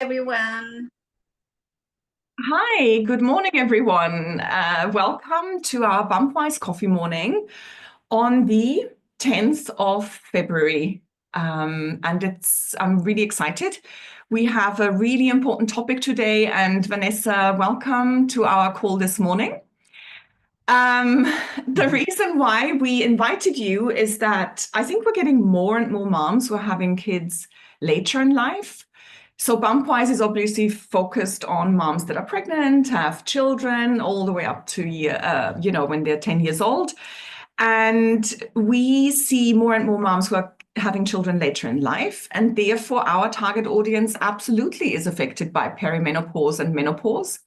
Everyone. Hi, good morning, everyone. Welcome to our BumpWise coffee morning on the 10th of February. I'm really excited. We have a really important topic today, and Vanessa, welcome to our call this morning. Um, the reason why we invited you is that I think we're getting more and more moms who are having kids later in life. So BumpWise is obviously focused on moms that are pregnant, have children, all the way up to when they're 10 years old. And we see more and more moms who are having children later in life, and therefore our target audience absolutely is affected by perimenopause and menopause.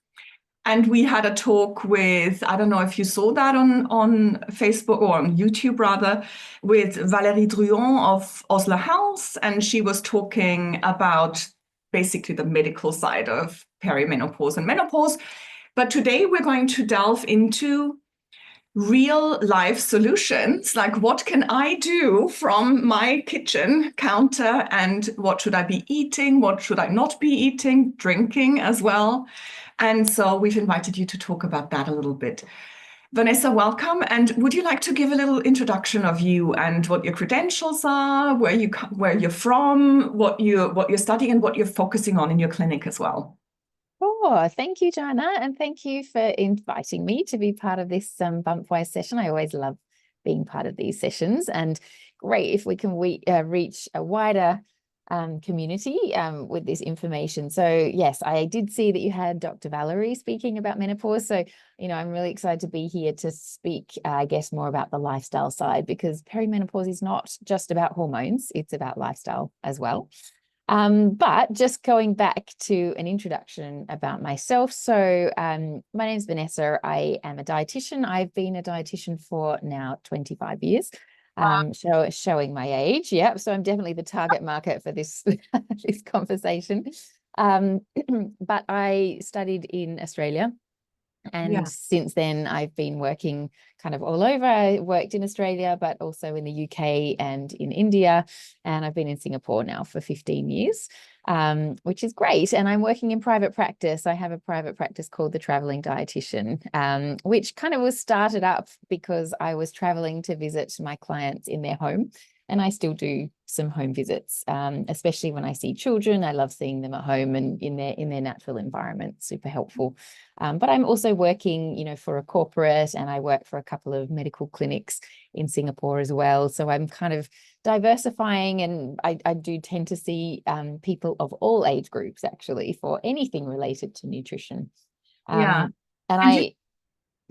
And we had a talk with, I don't know if you saw that on Facebook or on YouTube rather, with Valérie Druon of Oslo Health. And she was talking about basically the medical side of perimenopause and menopause. But today we're going to delve into real life solutions, like what can I do from my kitchen counter, and what should I be eating, what should I not be eating, drinking as well. And so we've invited you to talk about that a little bit. Vanessa, welcome. And would you like to give a little introduction of you and what your credentials are, where you're from, what you're studying, and what you're focusing on in your clinic as well? Oh, thank you, Joanna, and thank you for inviting me to be part of this BumpWise session. I always love being part of these sessions, and great if we can reach a wider community with this information. So yes, I did see that you had Dr. Valerie speaking about menopause. So, I'm really excited to be here to speak, I guess, more about the lifestyle side, because perimenopause is not just about hormones, it's about lifestyle as well. But just going back to an introduction about myself. So my name is Vanessa. I am a dietitian. I've been a dietitian for now 25 years. Showing my age. Yep. So I'm definitely the target market for this, this conversation. But I studied in Australia. And Yeah. since then, I've been working kind of all over. I worked in Australia, but also in the UK and in India. And I've been in Singapore now for 15 years, which is great. And I'm working in private practice. I have a private practice called the Travelling Dietitian, which kind of was started up because I was traveling to visit my clients in their home. And I still do some home visits, especially when I see children. I love seeing them at home and in their natural environment. Super helpful. But I'm also working, for a corporate, and I work for a couple of medical clinics in Singapore as well. So I'm kind of diversifying, and I do tend to see people of all age groups actually for anything related to nutrition. Yeah. And And I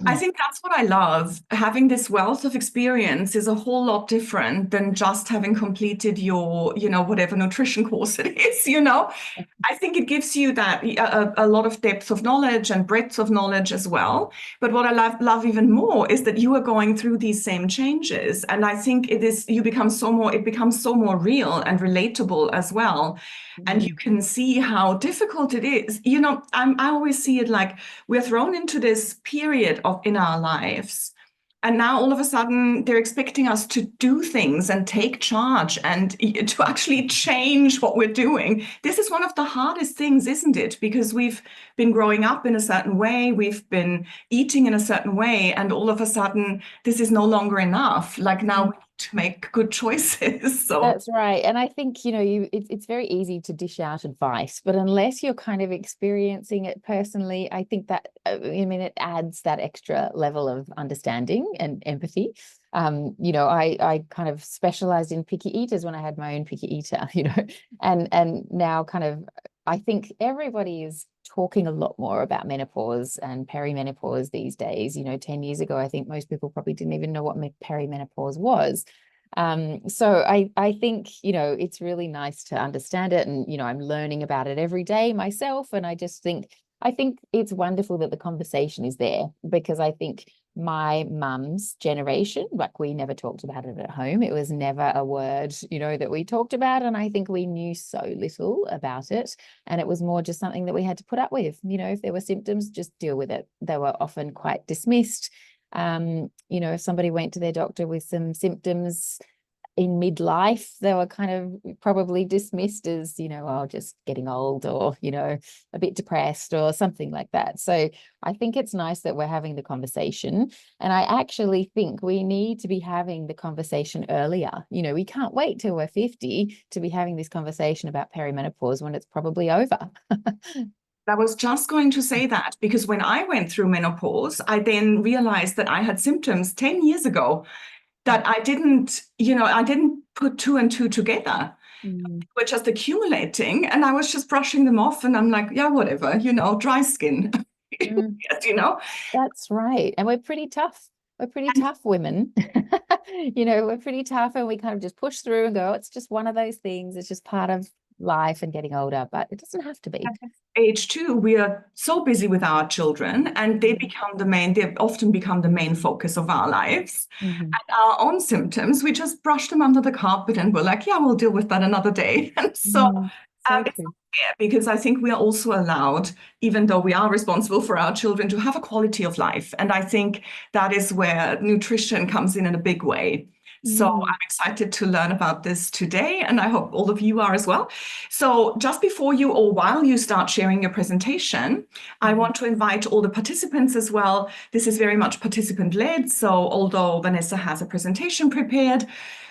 I think that's what I love. Having this wealth of experience is a whole lot different than just having completed your, whatever nutrition course it is. I think it gives you that a lot of depth of knowledge and breadth of knowledge as well. But what I love even more is that you are going through these same changes. And I think it becomes so more real and relatable as well. And you can see how difficult it is. I always see it like we're thrown into this period in our lives. And now all of a sudden they're expecting us to do things and take charge and to actually change what we're doing. This is one of the hardest things, isn't it? Because we've been growing up in a certain way, we've been eating in a certain way, and all of a sudden this is no longer enough. Like now we need to make good choices. So That's right. And I think, it's very easy to dish out advice, but unless you're kind of experiencing it personally, I think that, it adds that extra level of understanding and empathy. I kind of specialized in picky eaters when I had my own picky eater, and now kind of, I think everybody is talking a lot more about menopause and perimenopause these days. 10 years ago, I think most people probably didn't even know what perimenopause was. So I think, it's really nice to understand it. And, I'm learning about it every day myself. And I think it's wonderful that the conversation is there, because I think my mum's generation, like, we never talked about it at home. It was never a word, that we talked about. And I think we knew so little about it. And it was more just something that we had to put up with. If there were symptoms, just deal with it. They were often quite dismissed. If somebody went to their doctor with some symptoms, in midlife, they were kind of probably dismissed as, oh, just getting old, or, a bit depressed or something like that. So I think it's nice that we're having the conversation. And I actually think we need to be having the conversation earlier. We can't wait till we're 50 to be having this conversation about perimenopause when it's probably over. I was just going to say that, because when I went through menopause, I then realized that I had symptoms 10 years ago that I didn't put two and two together. Were just accumulating, and I was just brushing them off, and I'm like, yeah, whatever, dry skin. Yes, That's right. And we're pretty tough. We're pretty tough women. We're pretty tough, and we kind of just push through and go, it's just one of those things. It's just part of life and getting older, but it doesn't have to be. At age 2, we are so busy with our children, and they often become the main focus of our lives. And our own symptoms, we just brush them under the carpet, and we're like, yeah, we'll deal with that another day. And so it's not fair, because I think we are also allowed, even though we are responsible for our children, to have a quality of life. And I think that is where nutrition comes in a big way. So I'm excited to learn about this today, and I hope all of you are as well. So just before you, or while you start sharing your presentation, I want to invite all the participants as well. This is very much participant-led. So although Vanessa has a presentation prepared,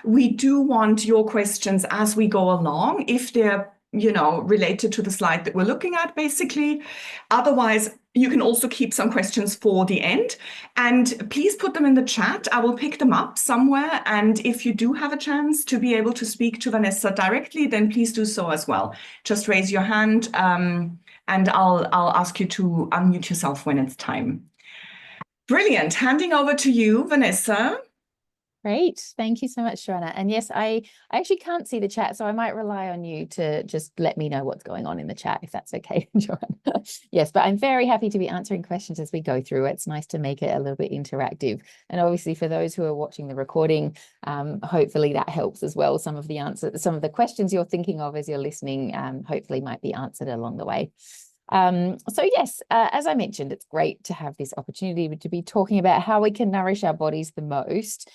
we do want your questions as we go along, if they're related to the slide that we're looking at, basically. Otherwise, you can also keep some questions for the end, and please put them in the chat. I will pick them up somewhere, and if you do have a chance to be able to speak to Vanessa directly, then please do so as well. Just raise your hand, and I'll ask you to unmute yourself when it's time. Brilliant. Handing over to you, Vanessa. Great. Thank you so much, Joanna. And yes, I actually can't see the chat, so I might rely on you to just let me know what's going on in the chat, if that's okay, Joanna. Yes, but I'm very happy to be answering questions as we go through. It's nice to make it a little bit interactive. And obviously for those who are watching the recording, hopefully that helps as well. Some of the questions you're thinking of as you're listening, hopefully might be answered along the way. So yes, as I mentioned, it's great to have this opportunity to be talking about how we can nourish our bodies the most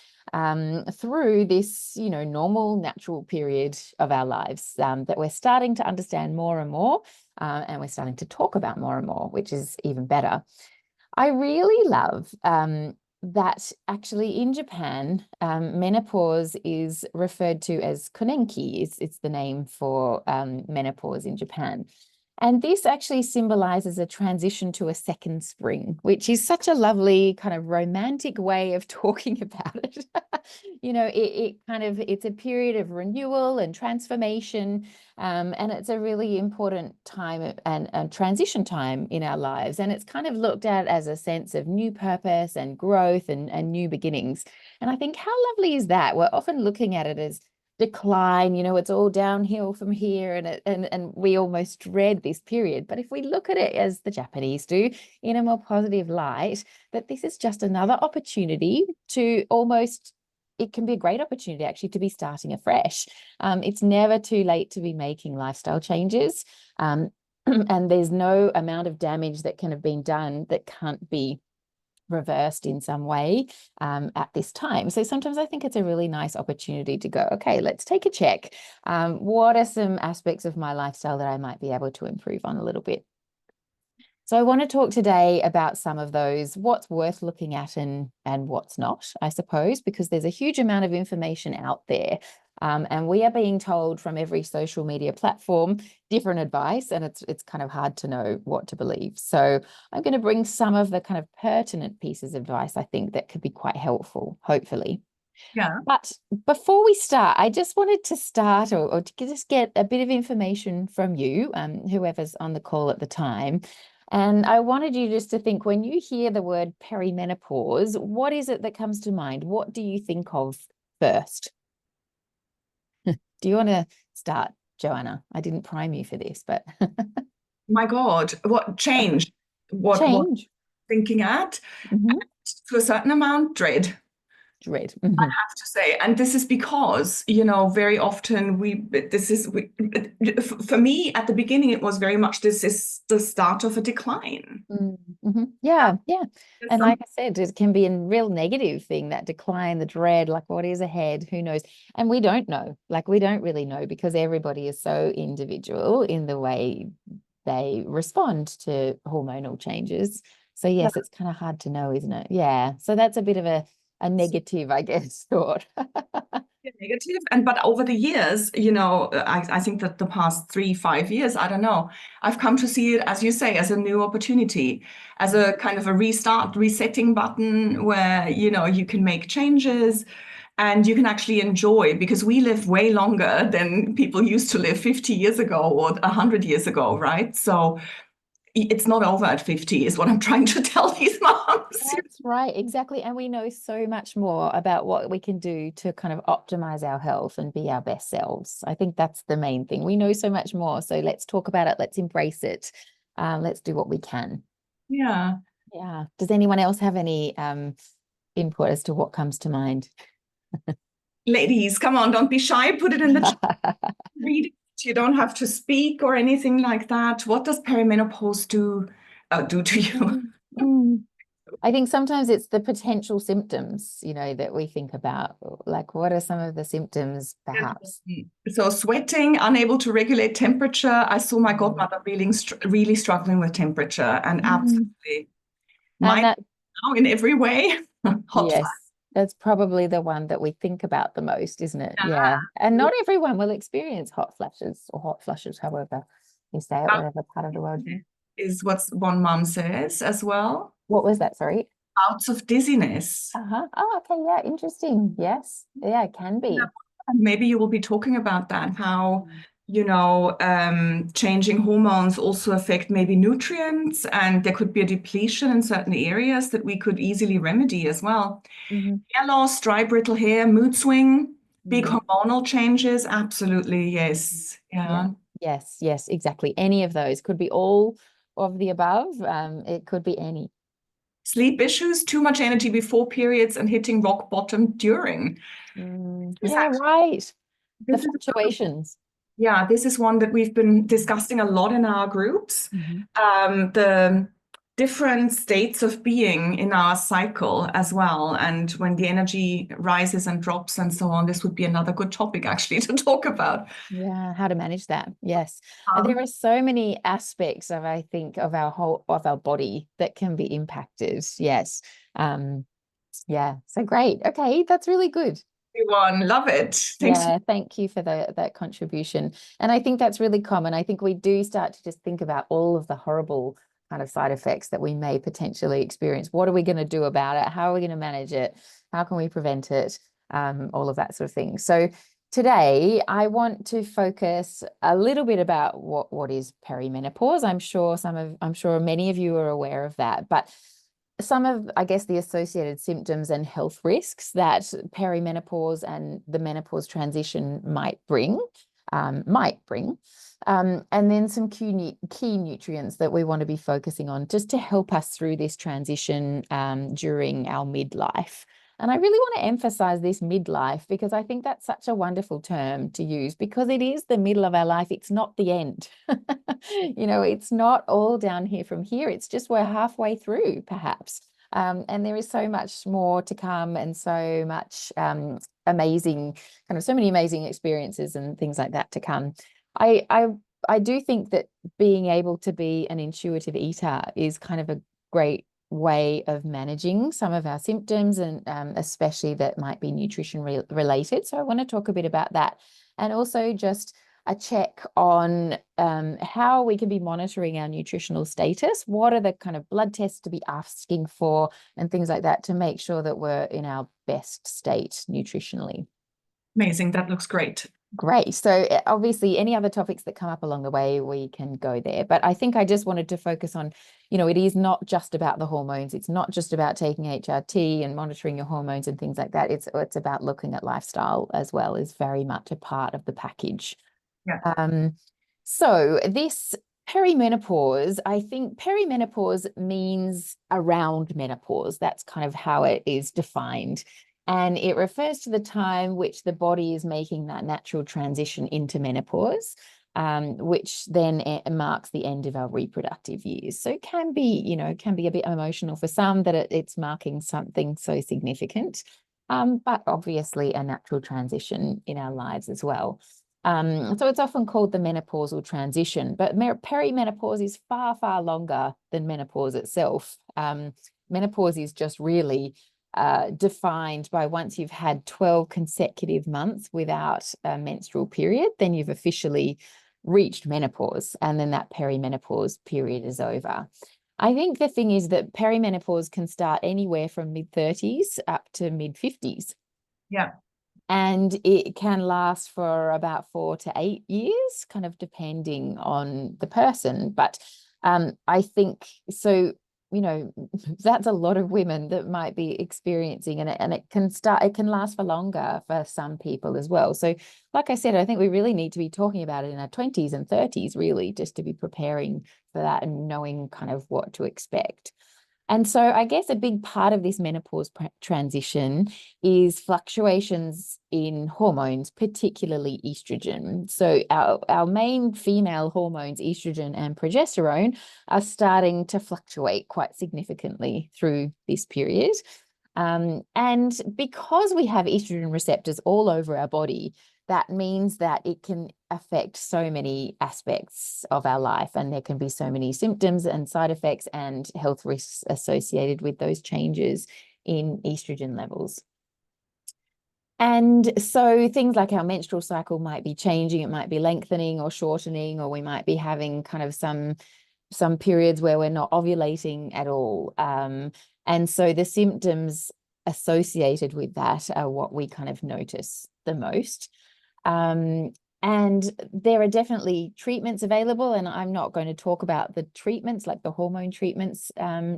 through this, normal, natural period of our lives that we're starting to understand more and more, and we're starting to talk about more and more, which is even better. I really love that actually in Japan, menopause is referred to as konenki. It's the name for menopause in Japan. And this actually symbolizes a transition to a second spring, which is such a lovely kind of romantic way of talking about it. It's a period of renewal and transformation, and it's a really important time and transition time in our lives. And it's kind of looked at as a sense of new purpose and growth and new beginnings. And I think, how lovely is that? We're often looking at it as decline, it's all downhill from here, and we almost dread this period. But if we look at it as the Japanese do, in a more positive light, that this is just another opportunity to it can be a great opportunity actually to be starting afresh. It's never too late to be making lifestyle changes, and there's no amount of damage that can have been done that can't be reversed in some way at this time. So sometimes I think it's a really nice opportunity to go, okay, let's take a check. What are some aspects of my lifestyle that I might be able to improve on a little bit? So I want to talk today about some of those, what's worth looking at and what's not, I suppose, because there's a huge amount of information out there. And we are being told from every social media platform different advice, and it's kind of hard to know what to believe. So I'm going to bring some of the kind of pertinent pieces of advice I think that could be quite helpful, hopefully. Yeah. But before we start, I just wanted to start or to just get a bit of information from you, whoever's on the call at the time. And I wanted you just to think, when you hear the word perimenopause, what is it that comes to mind? What do you think of first? Do you want to start, Joanna? I didn't prime you for this, but My God, what change? What change. thinking at? To a certain amount, dread. Dread. Have to say, and this is because, very often for me at the beginning, it was very much, this is the start of a decline. Yeah, yeah. There's And some, like I said, it can be a real negative thing, that decline, the dread, like what is ahead, who knows? And we don't know, like we don't really know, because everybody is so individual in the way they respond to hormonal changes. So yes, it's kind of hard to know, isn't it? Yeah. So that's a bit of a negative, I guess, thought. negative. But over the years, I think that the past 3, 5 years, I don't know, I've come to see it, as you say, as a new opportunity, as a kind of a restart, resetting button where, you can make changes and you can actually enjoy, because we live way longer than people used to live 50 years ago or 100 years ago, right? So it's not over at 50 is what I'm trying to tell these moms. That's right, exactly. And we know so much more about what we can do to kind of optimize our health and be our best selves. I think that's the main thing. We know so much more. So let's talk about it. Let's embrace it. Let's do what we can. Yeah. Yeah. Does anyone else have any input as to what comes to mind? Ladies, come on, don't be shy. Put it in the chat. Read it. You don't have to speak or anything like that. What does perimenopause do to you? Mm. I think sometimes it's the potential symptoms, that we think about. Like, what are some of the symptoms, perhaps? So sweating, unable to regulate temperature. I saw my godmother really struggling with temperature, and absolutely And mine that, now in every way. Hot flash. yes, that's probably the one that we think about the most, isn't it? Yeah. Yeah. And not everyone will experience hot flashes or hot flushes, however you say it, whatever part of the world. Is what one mom says as well. What was that? Sorry. Bouts of dizziness. Oh, okay. Yeah. Interesting. Yes. Yeah, it can be. Maybe you will be talking about that, how, changing hormones also affect maybe nutrients, and there could be a depletion in certain areas that we could easily remedy as well. Hair loss, dry, brittle hair, mood swing, big hormonal changes. Absolutely, yes. Yeah. Yes, exactly. Any of those could be all of the above. It could be any. Sleep issues, too much energy before periods and hitting rock bottom during. Yeah, right. The This is fluctuations. Yeah, this is one that we've been discussing a lot in our groups. The different states of being in our cycle as well. And when the energy rises and drops and so on, this would be another good topic actually to talk about. Yeah, how to manage that. Yes. And there are so many aspects of, I think, of our body that can be impacted. Yes. Yeah. So great. Okay, that's really good. Everyone, love it. Thanks. Yeah, thank you for that contribution. And I think that's really common. I think we do start to just think about all of the horrible kind of side effects that we may potentially experience. What are we going to do about it? How are we going to manage it? How can we prevent it? All of that sort of thing. So today I want to focus a little bit about what is perimenopause. I'm sure many of you are aware of that, but some of, I guess, the associated symptoms and health risks that perimenopause and the menopause transition might bring. And then some key nutrients that we want to be focusing on just to help us through this transition during our midlife. And I really want to emphasize this midlife, because I think that's such a wonderful term to use, because it is the middle of our life. It's not the end. It's not all down here from here. It's just we're halfway through, perhaps. And there is so much more to come, and so much so many amazing experiences and things like that to come. I do think that being able to be an intuitive eater is kind of a great way of managing some of our symptoms, and especially that might be nutrition related. So I want to talk a bit about that, and also just a check on how we can be monitoring our nutritional status. What are the kind of blood tests to be asking for and things like that to make sure that we're in our best state nutritionally. Amazing. That looks great. Great. So obviously any other topics that come up along the way, we can go there. But I think I just wanted to focus on, it is not just about the hormones. It's not just about taking HRT and monitoring your hormones and things like that. It's about looking at lifestyle as well, is very much a part of the package. Yeah. So this perimenopause, I think perimenopause means around menopause. That's kind of how it is defined. And it refers to the time which the body is making that natural transition into menopause, which then marks the end of our reproductive years. So it can be, can be a bit emotional for some that it's marking something so significant, but obviously a natural transition in our lives as well. So it's often called the menopausal transition, but perimenopause is far, far longer than menopause itself. Menopause is just really defined by once you've had 12 consecutive months without a menstrual period, then you've officially reached menopause, and then that perimenopause period is over. I think the thing is that perimenopause can start anywhere from mid-30s up to mid-50s. Yeah. And it can last for about 4 to 8 years, kind of depending on the person. But I think so, that's a lot of women that might be experiencing, and it can last for longer for some people as well. So like I said, I think we really need to be talking about it in our 20s and 30s, really, just to be preparing for that and knowing kind of what to expect. And so I guess a big part of this menopause transition is fluctuations in hormones, particularly estrogen. So our main female hormones, estrogen and progesterone, are starting to fluctuate quite significantly through this period. And because we have estrogen receptors all over our body, that means that it can affect so many aspects of our life, and there can be so many symptoms and side effects and health risks associated with those changes in estrogen levels. And so things like our menstrual cycle might be changing, it might be lengthening or shortening, or we might be having kind of some periods where we're not ovulating at all. And so the symptoms associated with that are what we kind of notice the most. And there are definitely treatments available, and I'm not going to talk about the treatments like the hormone treatments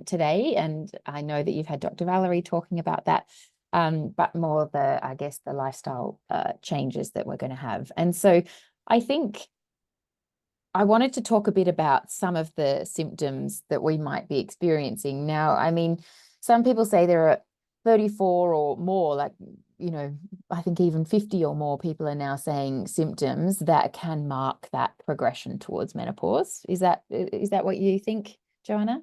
today. And I know that you've had Dr. Valerie talking about that, but more I guess the lifestyle changes that we're going to have. And so I think I wanted to talk a bit about some of the symptoms that we might be experiencing. Now, I mean, some people say there are 34 or more, like, I think even 50 or more people are now saying symptoms that can mark that progression towards menopause. Is that what you think, Joanna?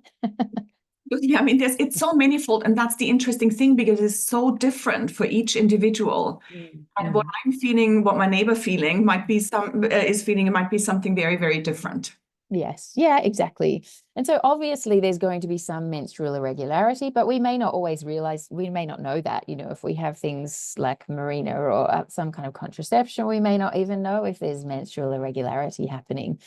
Yeah, I mean, it's so manifold, and that's the interesting thing, because it's so different for each individual. And what I'm feeling, what my neighbor feeling might be it might be something very, very different. Yes, yeah, exactly. And so obviously there's going to be some menstrual irregularity, but we may not always realize, we may not know that, if we have things like Mirena or some kind of contraception, we may not even know if there's menstrual irregularity happening.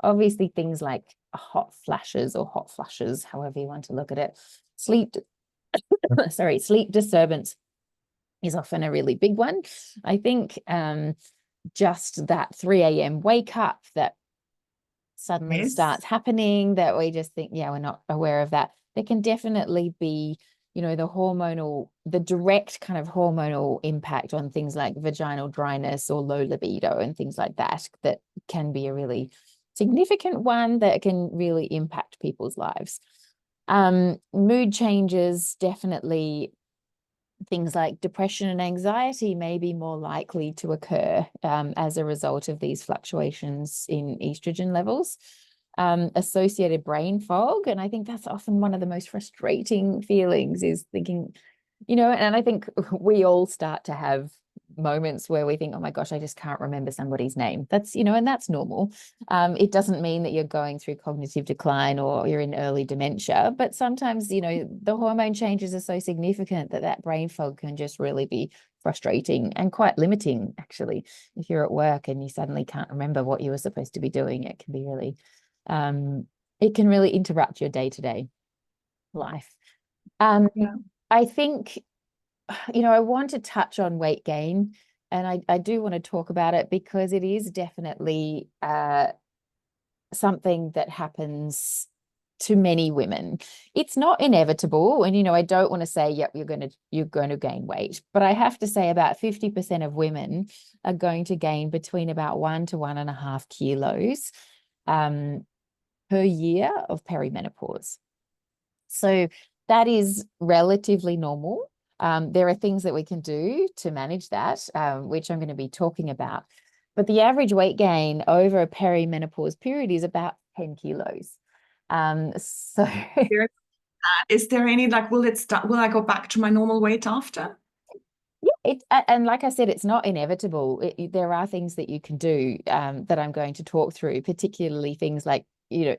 Obviously things like hot flashes or hot flushes, however you want to look at it, sleep disturbance is often a really big one. I think just that 3 a.m. wake up that suddenly starts happening, that we just think, yeah, we're not aware of that. There can definitely be, the direct kind of hormonal impact on things like vaginal dryness or low libido and things like that, that can be a really significant one that can really impact people's lives. Mood changes, definitely. Things like depression and anxiety may be more likely to occur as a result of these fluctuations in estrogen levels. Associated brain fog, and I think that's often one of the most frustrating feelings, is thinking, and I think we all start to have moments where we think, oh my gosh, I just can't remember somebody's name. That's, and that's normal. It doesn't mean that you're going through cognitive decline or you're in early dementia, but sometimes, the hormone changes are so significant that brain fog can just really be frustrating and quite limiting, actually. If you're at work and you suddenly can't remember what you were supposed to be doing, it can be really, it can really interrupt your day-to-day life. I think, I want to touch on weight gain, and I do want to talk about it because it is definitely something that happens to many women. It's not inevitable, and I don't want to say, yep, you're going to gain weight, but I have to say about 50% of women are going to gain between about 1 to 1.5 kilos per year of perimenopause. So that is relatively normal. There are things that we can do to manage that, which I'm going to be talking about. But the average weight gain over a perimenopause period is about 10 kilos. So Is there any like, will I go back to my normal weight after? yeah, and like I said, it's not inevitable. There are things that you can do that I'm going to talk through, particularly things like, and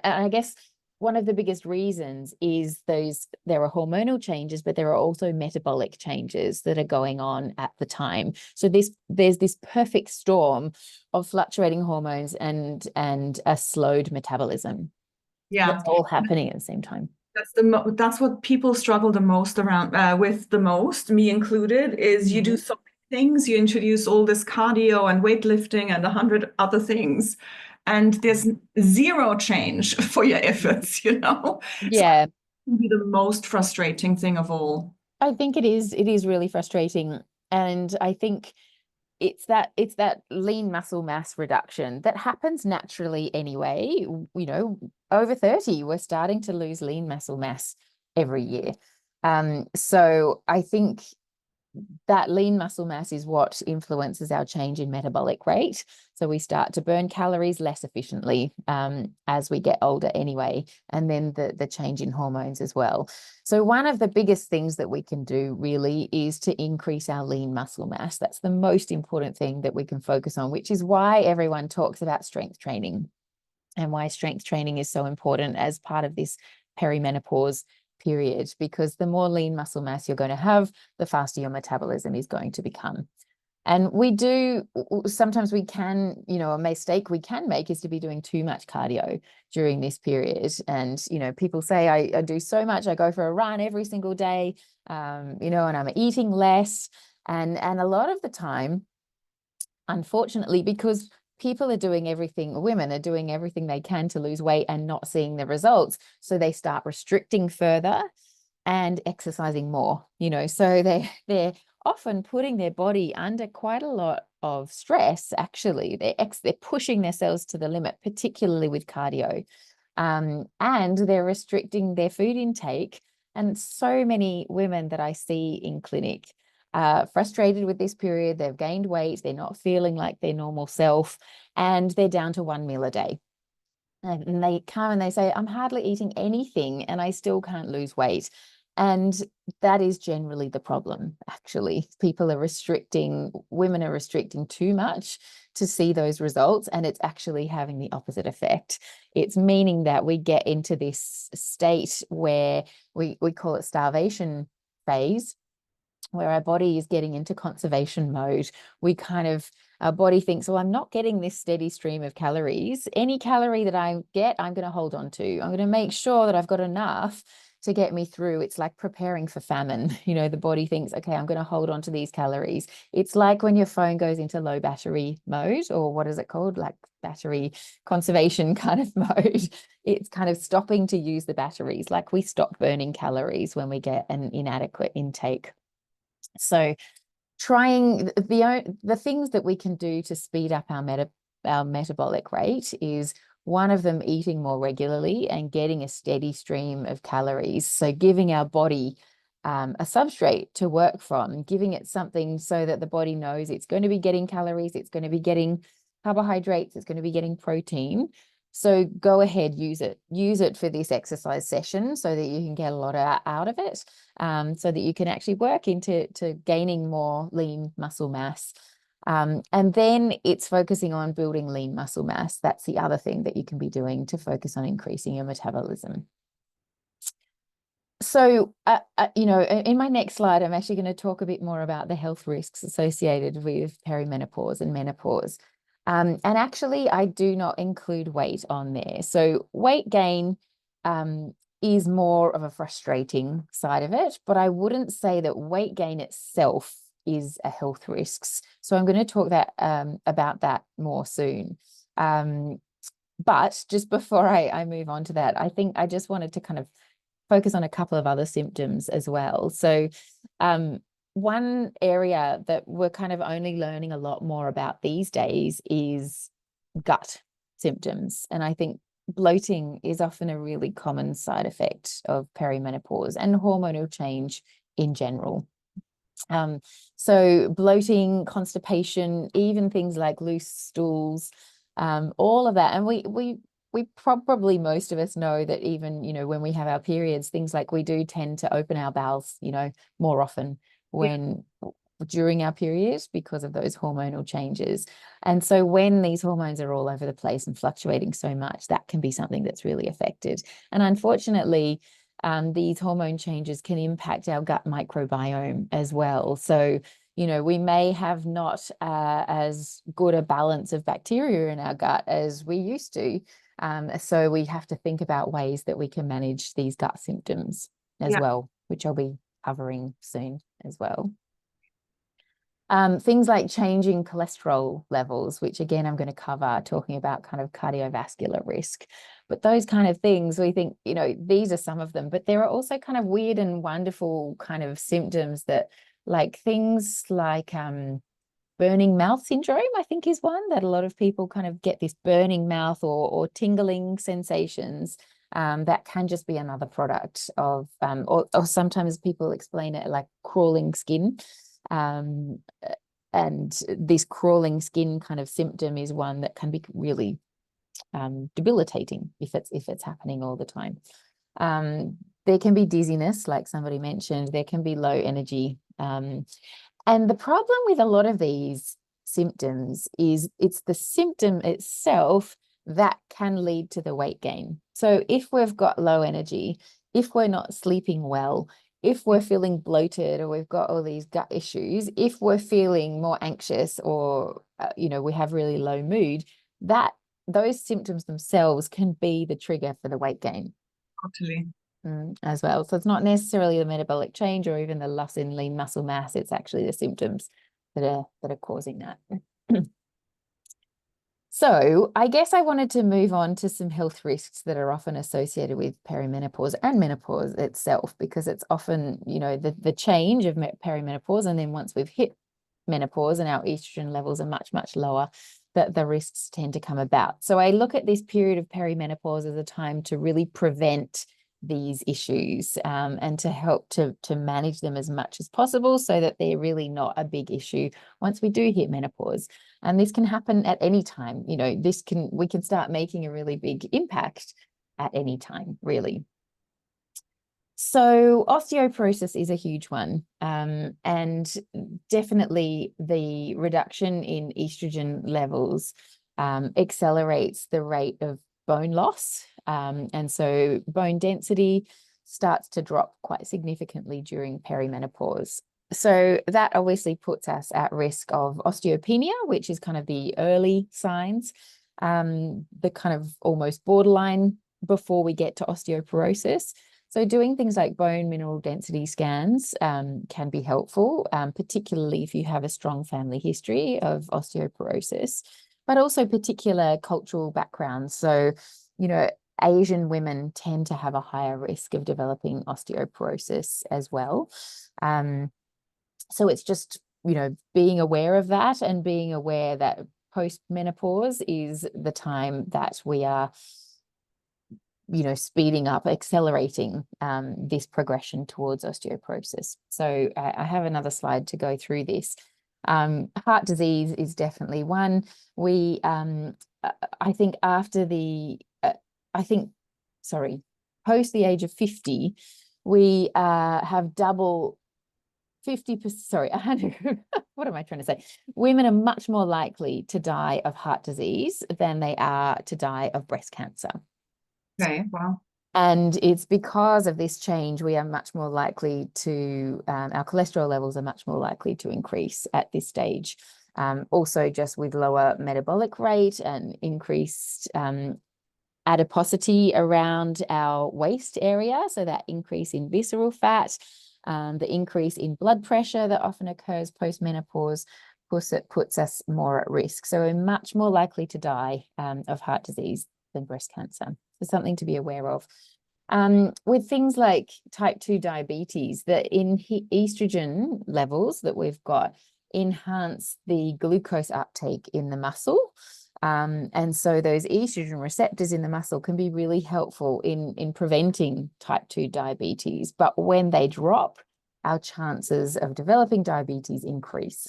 I guess one of the biggest reasons is there are hormonal changes, but there are also metabolic changes that are going on at the time. So there's this perfect storm of fluctuating hormones and a slowed metabolism. Yeah. That's all happening at the same time. That's what people struggle the most around with the most, me included, is you do so many things, you introduce all this cardio and weightlifting and 100 other things, and there's zero change for your efforts, So Yeah. it can be the most frustrating thing of all. I think it is really frustrating. And I think it's that lean muscle mass reduction that happens naturally anyway. Over 30, we're starting to lose lean muscle mass every year. So I think that lean muscle mass is what influences our change in metabolic rate. So we start to burn calories less efficiently as we get older anyway, and then the change in hormones as well. So one of the biggest things that we can do really is to increase our lean muscle mass. That's the most important thing that we can focus on, which is why everyone talks about strength training and why strength training is so important as part of this perimenopause period, because the more lean muscle mass you're going to have, the faster your metabolism is going to become. And sometimes we can, a mistake we can make is to be doing too much cardio during this period. And, people say, I do so much, I go for a run every single day, and I'm eating less. And a lot of the time, unfortunately, because women are doing everything they can to lose weight and not seeing the results. So they start restricting further and exercising more, so they're often putting their body under quite a lot of stress. Actually, they're pushing themselves to the limit, particularly with cardio, and they're restricting their food intake. And so many women that I see in clinic frustrated with this period. They've gained weight, they're not feeling like their normal self, and they're down to 1 meal a day. And they come and they say, I'm hardly eating anything and I still can't lose weight. And that is generally the problem, actually. Women are restricting too much to see those results, and it's actually having the opposite effect. It's meaning that we get into this state where we call it starvation phase, where our body is getting into conservation mode. Our body thinks, well, I'm not getting this steady stream of calories. Any calorie that I get, I'm going to hold on to. I'm going to make sure that I've got enough to get me through. It's like preparing for famine. The body thinks, okay, I'm going to hold on to these calories. It's like when your phone goes into low battery mode, or what is it called? Like battery conservation kind of mode. It's kind of stopping to use the batteries. Like we stop burning calories when we get an inadequate intake. So trying the things that we can do to speed up our metabolic rate is one of them eating more regularly and getting a steady stream of calories. So giving our body a substrate to work from, giving it something so that the body knows it's going to be getting calories, it's going to be getting carbohydrates, it's going to be getting protein. So go ahead, use it for this exercise session so that you can get a lot out of it, so that you can actually work into gaining more lean muscle mass. And then it's focusing on building lean muscle mass. That's the other thing that you can be doing to focus on increasing your metabolism. So, in my next slide, I'm actually going to talk a bit more about the health risks associated with perimenopause and menopause. And actually, I do not include weight on there. So weight gain is more of a frustrating side of it, but I wouldn't say that weight gain itself is a health risk. So I'm going to talk about that more soon. But just before I move on to that, I think I just wanted to kind of focus on a couple of other symptoms as well. So one area that we're kind of only learning a lot more about these days is gut symptoms. And I think bloating is often a really common side effect of perimenopause and hormonal change in general. So bloating, constipation, even things like loose stools, all of that. And we probably, most of us know that even, when we have our periods, things like we do tend to open our bowels, more often during our periods because of those hormonal changes. And so when these hormones are all over the place and fluctuating so much, that can be something that's really affected. And unfortunately, these hormone changes can impact our gut microbiome as well. So, we may have not as good a balance of bacteria in our gut as we used to. So we have to think about ways that we can manage these gut symptoms as well, which I'll be covering soon as well. Things like changing cholesterol levels, which again, I'm going to cover, talking about kind of cardiovascular risk. But those kind of things, we think, these are some of them, but there are also kind of weird and wonderful kind of symptoms that, like things like burning mouth syndrome, I think is one that a lot of people kind of get, this burning mouth or tingling sensations. That can just be another product of, or sometimes people explain it like crawling skin. And this crawling skin kind of symptom is one that can be really debilitating if it's happening all the time. There can be dizziness, like somebody mentioned. There can be low energy. And the problem with a lot of these symptoms is it's the symptom itself that can lead to the weight gain. So if we've got low energy, if we're not sleeping well, if we're feeling bloated, or we've got all these gut issues, if we're feeling more anxious, or we have really low mood, those symptoms themselves can be the trigger for the weight gain. Totally. As well. So it's not necessarily the metabolic change or even the loss in lean muscle mass. It's actually the symptoms that are causing that. So I guess I wanted to move on to some health risks that are often associated with perimenopause and menopause itself, because it's often, the change of perimenopause, and then once we've hit menopause and our estrogen levels are much, much lower, that the risks tend to come about. So I look at this period of perimenopause as a time to really prevent these issues, and to help to manage them as much as possible so that they're really not a big issue once we do hit menopause. And this can happen at any time. We can start making a really big impact at any time, really. So osteoporosis is a huge one, and definitely the reduction in estrogen levels accelerates the rate of bone loss. And so bone density starts to drop quite significantly during perimenopause. So that obviously puts us at risk of osteopenia, which is kind of the early signs, the kind of almost borderline before we get to osteoporosis. So doing things like bone mineral density scans can be helpful, particularly if you have a strong family history of osteoporosis, but also particular cultural backgrounds. So, Asian women tend to have a higher risk of developing osteoporosis as well. So it's just, being aware of that, and being aware that post-menopause is the time that we are, speeding up, accelerating this progression towards osteoporosis. So I have another slide to go through this. Heart disease is definitely one. We, I think post the age of 50, we have double 50%, sorry, 100, what am I trying to say? Women are much more likely to die of heart disease than they are to die of breast cancer. Okay, wow. And it's because of this change, we are much more likely to, our cholesterol levels are much more likely to increase at this stage. Also, just with lower metabolic rate and increased adiposity around our waist area, so that increase in visceral fat, the increase in blood pressure that often occurs post-menopause puts us more at risk. So we're much more likely to die of heart disease than breast cancer. So something to be aware of. With things like type 2 diabetes, the estrogen levels that we've got enhance the glucose uptake in the muscle. And so those estrogen receptors in the muscle can be really helpful in preventing type 2 diabetes. But when they drop, our chances of developing diabetes increase.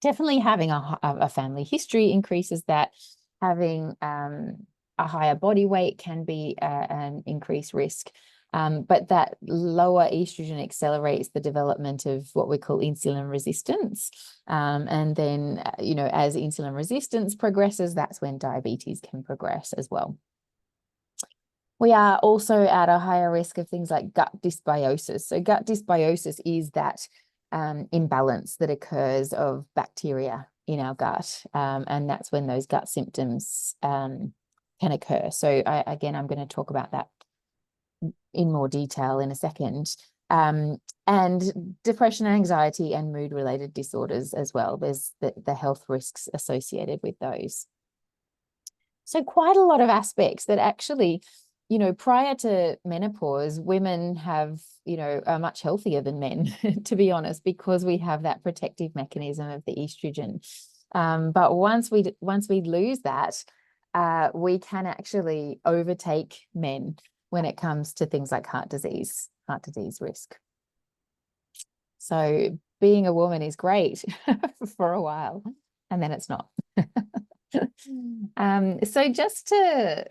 Definitely having a family history increases that. Having a higher body weight can be an increased risk. But that lower estrogen accelerates the development of what we call insulin resistance. And then, as insulin resistance progresses, that's when diabetes can progress as well. We are also at a higher risk of things like gut dysbiosis. So gut dysbiosis is that imbalance that occurs of bacteria in our gut. And that's when those gut symptoms can occur. So again, I'm going to talk about that in more detail in a second. And depression, anxiety, and mood-related disorders as well. There's the health risks associated with those. So quite a lot of aspects that actually, prior to menopause, women are much healthier than men, to be honest, because we have that protective mechanism of the estrogen. But once we lose that, we can actually overtake men when it comes to things like heart disease risk. So being a woman is great for a while, and then it's not. So just to,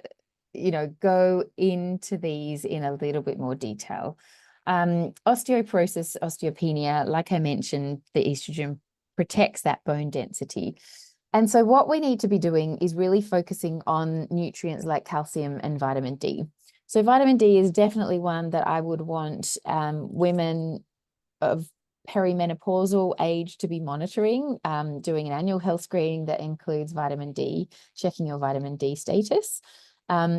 go into these in a little bit more detail. Osteoporosis, osteopenia, like I mentioned, the estrogen protects that bone density. And so what we need to be doing is really focusing on nutrients like calcium and vitamin D. So vitamin D is definitely one that I would want women of perimenopausal age to be monitoring, doing an annual health screening that includes vitamin D, checking your vitamin D status.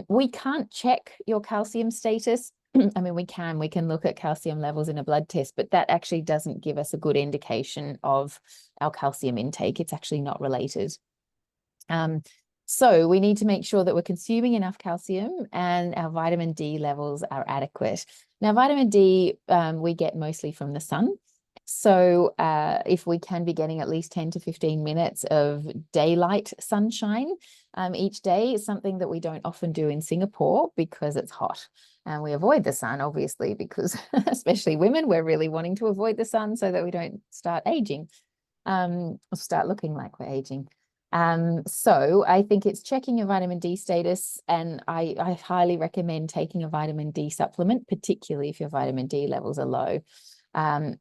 We can't check your calcium status. I mean, we can look at calcium levels in a blood test, but that actually doesn't give us a good indication of our calcium intake. It's actually not related. So we need to make sure that we're consuming enough calcium and our vitamin D levels are adequate. Now, vitamin D, we get mostly from the sun. So if we can be getting at least 10 to 15 minutes of daylight sunshine each day, is something that we don't often do in Singapore because it's hot. And we avoid the sun, obviously, because especially women, we're really wanting to avoid the sun so that we don't start aging or start looking like we're aging. So I think it's checking your vitamin D status, and I highly recommend taking a vitamin D supplement, particularly if your vitamin D levels are low. And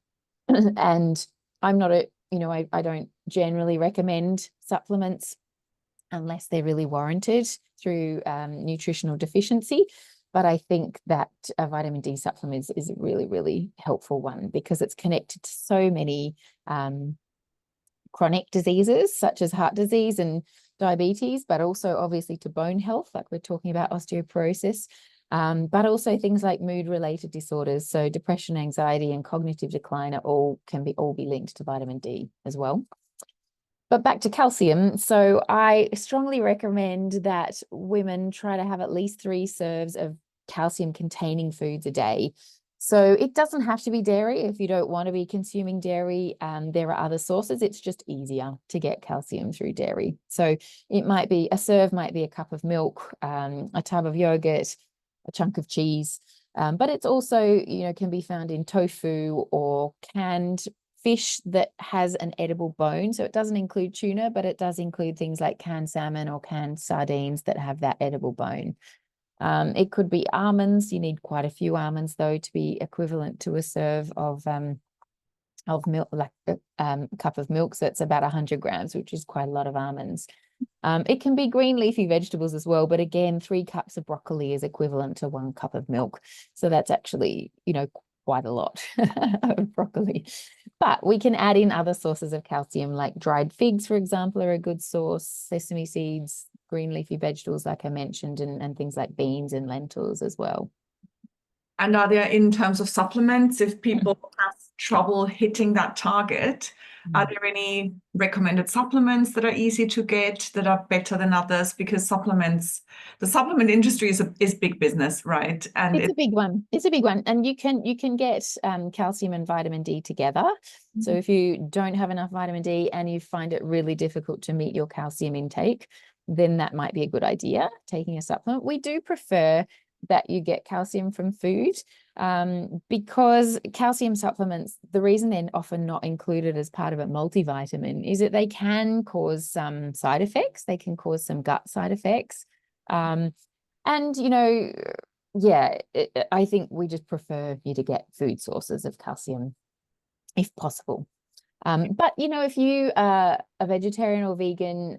I'm not I don't generally recommend supplements unless they're really warranted through nutritional deficiency. But I think that a vitamin D supplement is a really, really helpful one because it's connected to so many chronic diseases such as heart disease and diabetes, but also obviously to bone health, like we're talking about osteoporosis, but also things like mood-related disorders. So depression, anxiety, and cognitive decline can all be linked to vitamin D as well. But back to calcium. So I strongly recommend that women try to have at least 3 serves of calcium-containing foods a day. So it doesn't have to be dairy if you don't want to be consuming dairy. There are other sources. It's just easier to get calcium through dairy. So a serve might be a cup of milk, a tub of yogurt, a chunk of cheese. But it's also, can be found in tofu or canned fish that has an edible bone. So it doesn't include tuna, but it does include things like canned salmon or canned sardines that have that edible bone. It could be almonds. You need quite a few almonds, though, to be equivalent to a serve of milk, like a cup of milk. So it's about 100 grams, which is quite a lot of almonds. It can be green leafy vegetables as well, but again, 3 cups of broccoli is equivalent to 1 cup of milk. So that's actually, quite a lot of broccoli. But we can add in other sources of calcium, like dried figs, for example, are a good source, sesame seeds, green leafy vegetables, like I mentioned, and things like beans and lentils as well. And are there, in terms of supplements, if people have trouble hitting that target, are there any recommended supplements that are easy to get, that are better than others? Because the supplement industry is big business, right? And it's a big one. It's a big one. And you can get calcium and vitamin D together. So if you don't have enough vitamin D and you find it really difficult to meet your calcium intake, then that might be a good idea, taking a supplement. We do prefer that you get calcium from food, because calcium supplements, the reason they're often not included as part of a multivitamin is that they can cause some side effects. They can cause some gut side effects. And, you know, yeah, I think we just prefer you to get food sources of calcium if possible. But, you know, if you are a vegetarian or vegan,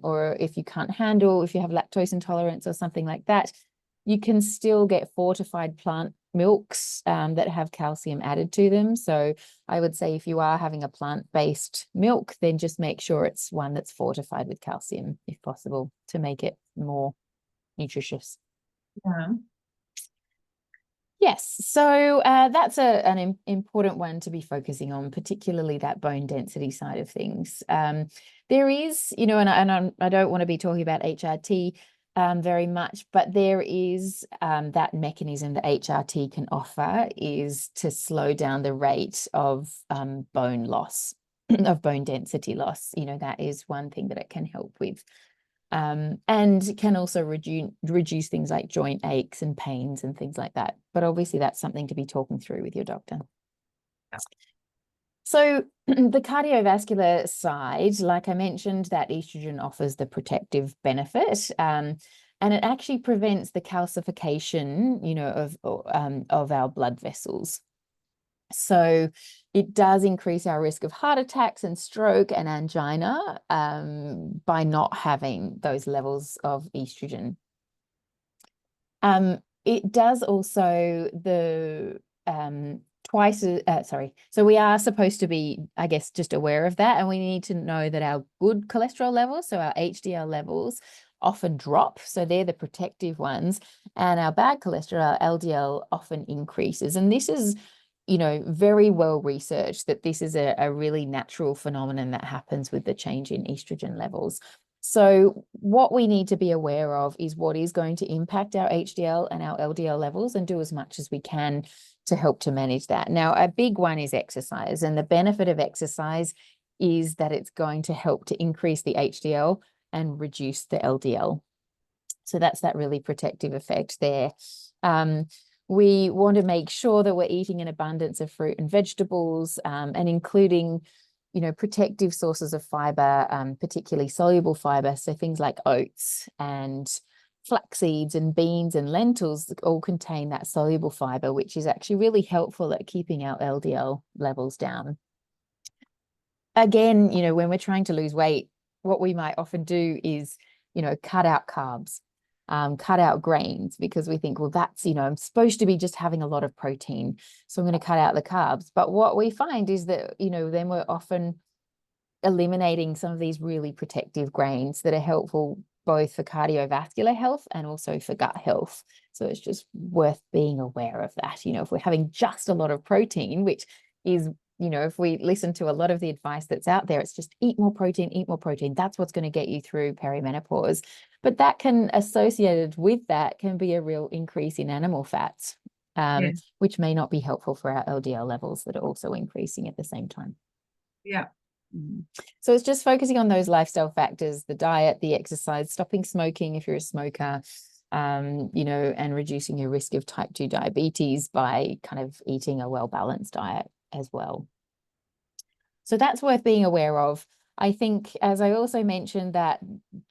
or if you can't handle, if you have lactose intolerance or something like that, you can still get fortified plant milks that have calcium added to them. So I would say if you are having a plant-based milk, then just make sure it's one that's fortified with calcium, if possible, to make it more nutritious. Yeah. Yes, so that's an important one to be focusing on, particularly that bone density side of things. There is, you know, and I don't want to be talking about HRT very much, but there is that mechanism that HRT can offer is to slow down the rate of bone loss, of bone density loss. You know, that is one thing that it can help with. And can also reduce things like joint aches and pains and things like that. But obviously that's something to be talking through with your doctor. Yeah. So the cardiovascular side, like I mentioned, that estrogen offers the protective benefit, and it actually prevents the calcification, you know, of our blood vessels. So it does increase our risk of heart attacks and stroke and angina by not having those levels of estrogen. It does also so we are supposed to be, I guess, just aware of that, and we need to know that our good cholesterol levels, so our HDL levels, often drop, so they're the protective ones, and our bad cholesterol, LDL, often increases. And this is, you know, very well researched that this is a really natural phenomenon that happens with the change in estrogen levels. So what we need to be aware of is what is going to impact our HDL and our LDL levels, and do as much as we can to help to manage that. Now, a big one is exercise, and the benefit of exercise is that it's going to help to increase the HDL and reduce the LDL. So that's that really protective effect there. We want to make sure that we're eating an abundance of fruit and vegetables, and including, you know, protective sources of fiber, particularly soluble fiber. So things like oats and flax seeds and beans and lentils all contain that soluble fiber, which is actually really helpful at keeping our LDL levels down. Again, you know, when we're trying to lose weight, what we might often do is, you know, cut out carbs. Cut out grains, because we think, well, that's, you know, I'm supposed to be just having a lot of protein, so I'm going to cut out the carbs. But what we find is that, you know, then we're often eliminating some of these really protective grains that are helpful both for cardiovascular health and also for gut health. So it's just worth being aware of that. You know, if we're having just a lot of protein, which is, you know, if we listen to a lot of the advice that's out there, it's just eat more protein, eat more protein. That's what's going to get you through perimenopause. But that can, associated with that, can be a real increase in animal fats, Yes. which may not be helpful for our LDL levels that are also increasing at the same time. Yeah. So it's just focusing on those lifestyle factors, the diet, the exercise, stopping smoking if you're a smoker, you know, and reducing your risk of type 2 diabetes by kind of eating a well-balanced diet as well. So that's worth being aware of. I think, as I also mentioned, that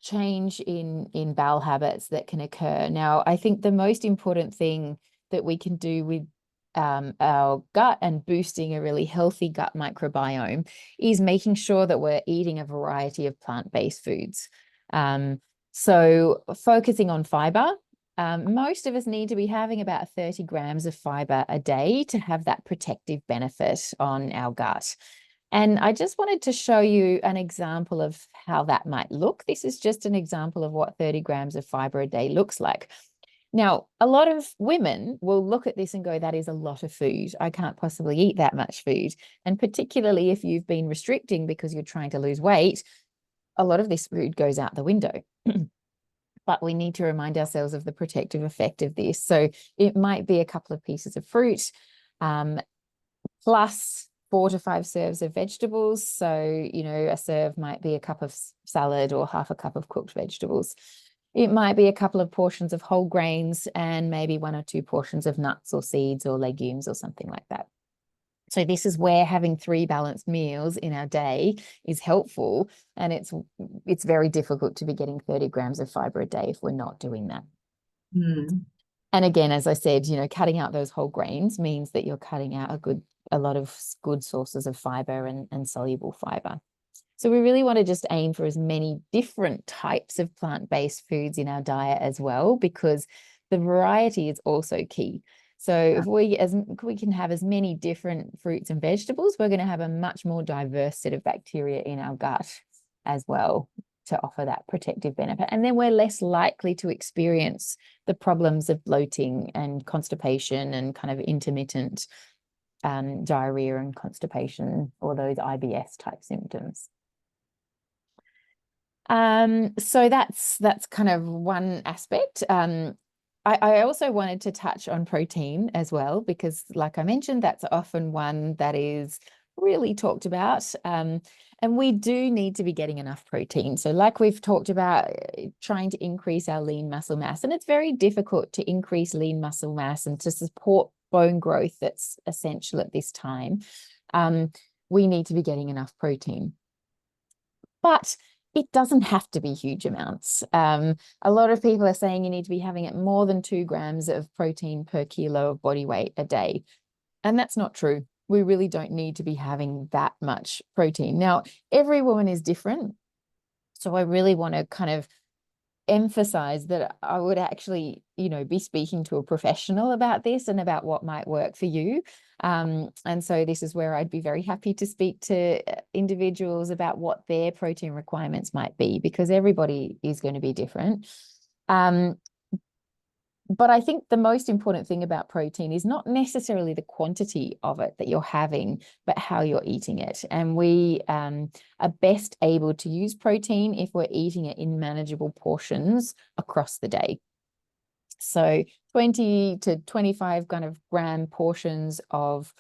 change in bowel habits that can occur. Now, I think the most important thing that we can do with our gut and boosting a really healthy gut microbiome is making sure that we're eating a variety of plant-based foods. So focusing on fiber. Most of us need to be having about 30 grams of fiber a day to have that protective benefit on our gut. And I just wanted to show you an example of how that might look. This is just an example of what 30 grams of fiber a day looks like. Now, a lot of women will look at this and go, that is a lot of food. I can't possibly eat that much food. And particularly if you've been restricting because you're trying to lose weight, a lot of this food goes out the window. But we need to remind ourselves of the protective effect of this. So it might be a couple of pieces of fruit, plus 4 to 5 serves of vegetables. So, you know, a serve might be a cup of salad or half a cup of cooked vegetables. It might be a couple of portions of whole grains and maybe 1 or 2 portions of nuts or seeds or legumes or something like that. So this is where having 3 balanced meals in our day is helpful. And it's very difficult to be getting 30 grams of fiber a day if we're not doing that. Mm. And again, as I said, cutting out those whole grains means that you're cutting out a lot of good sources of fiber and soluble fiber. So we really want to just aim for as many different types of plant-based foods in our diet as well, because the variety is also key. So if we can have as many different fruits and vegetables, we're going to have a much more diverse set of bacteria in our gut as well to offer that protective benefit. And then we're less likely to experience the problems of bloating and constipation and kind of intermittent diarrhea and constipation, or those IBS type symptoms. So that's kind of one aspect. I also wanted to touch on protein as well, because like I mentioned, that's often one that is really talked about. And we do need to be getting enough protein. So like we've talked about, trying to increase our lean muscle mass, and it's very difficult to increase lean muscle mass and to support bone growth that's essential at this time. We need to be getting enough protein. But it doesn't have to be huge amounts. A lot of people are saying you need to be having it more than 2 grams of protein per kilo of body weight a day. And that's not true. We really don't need to be having that much protein. Now, every woman is different. So I really want to kind of emphasize that I would actually, be speaking to a professional about this and about what might work for you. And so this is where I'd be very happy to speak to individuals about what their protein requirements might be, because everybody is going to be different. But I think the most important thing about protein is not necessarily the quantity of it that you're having, but how you're eating it. And we are best able to use protein if we're eating it in manageable portions across the day. So 20 to 25 kind of gram portions of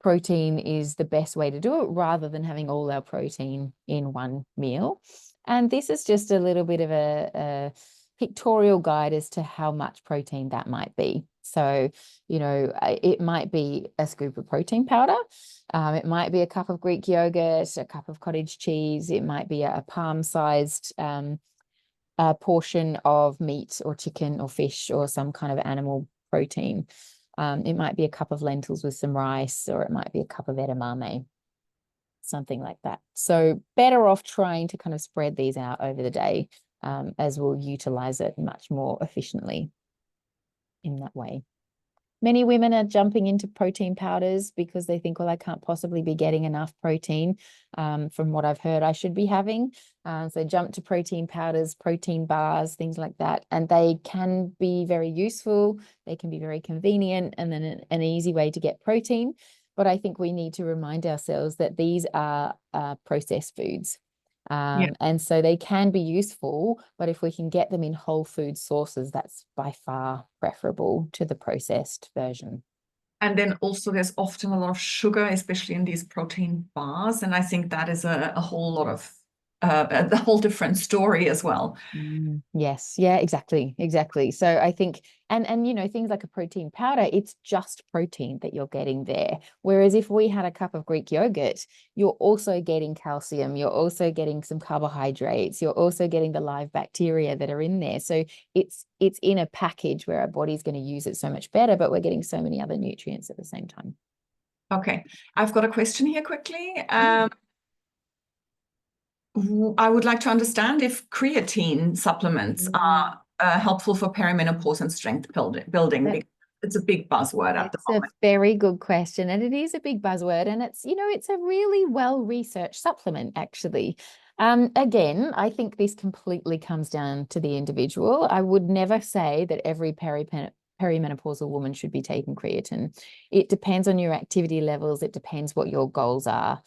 protein is the best way to do it, rather than having all our protein in one meal. And this is just a little bit of a pictorial guide as to how much protein that might be. So, it might be a scoop of protein powder. It might be a cup of Greek yogurt, a cup of cottage cheese. It might be a palm-sized portion of meat or chicken or fish or some kind of animal protein. It might be a cup of lentils with some rice, or it might be a cup of edamame, something like that. So better off trying to kind of spread these out over the day, as we'll utilize it much more efficiently in that way. Many women are jumping into protein powders because they think, well, I can't possibly be getting enough protein from what I've heard I should be having. So jump to protein powders, protein bars, things like that. And they can be very useful. They can be very convenient, and then an easy way to get protein. But I think we need to remind ourselves that these are processed foods. And so they can be useful, but if we can get them in whole food sources, that's by far preferable to the processed version. And then also there's often a lot of sugar, especially in these protein bars. And I think that is a whole lot of the whole different story as well. Yes, yeah, exactly. So I think, and things like a protein powder, it's just protein that you're getting there. Whereas if we had a cup of Greek yogurt, you're also getting calcium, you're also getting some carbohydrates, you're also getting the live bacteria that are in there. So it's in a package where our body's going to use it so much better, but we're getting so many other nutrients at the same time. Okay, I've got a question here quickly. I would like to understand if creatine supplements are helpful for perimenopause and strength building, because it's a big buzzword at the moment. It's a very good question, and it is a big buzzword, and it's a really well-researched supplement, actually. Again, I think this completely comes down to the individual. I would never say that every perimenopausal woman should be taking creatine. It depends on your activity levels. It depends what your goals are.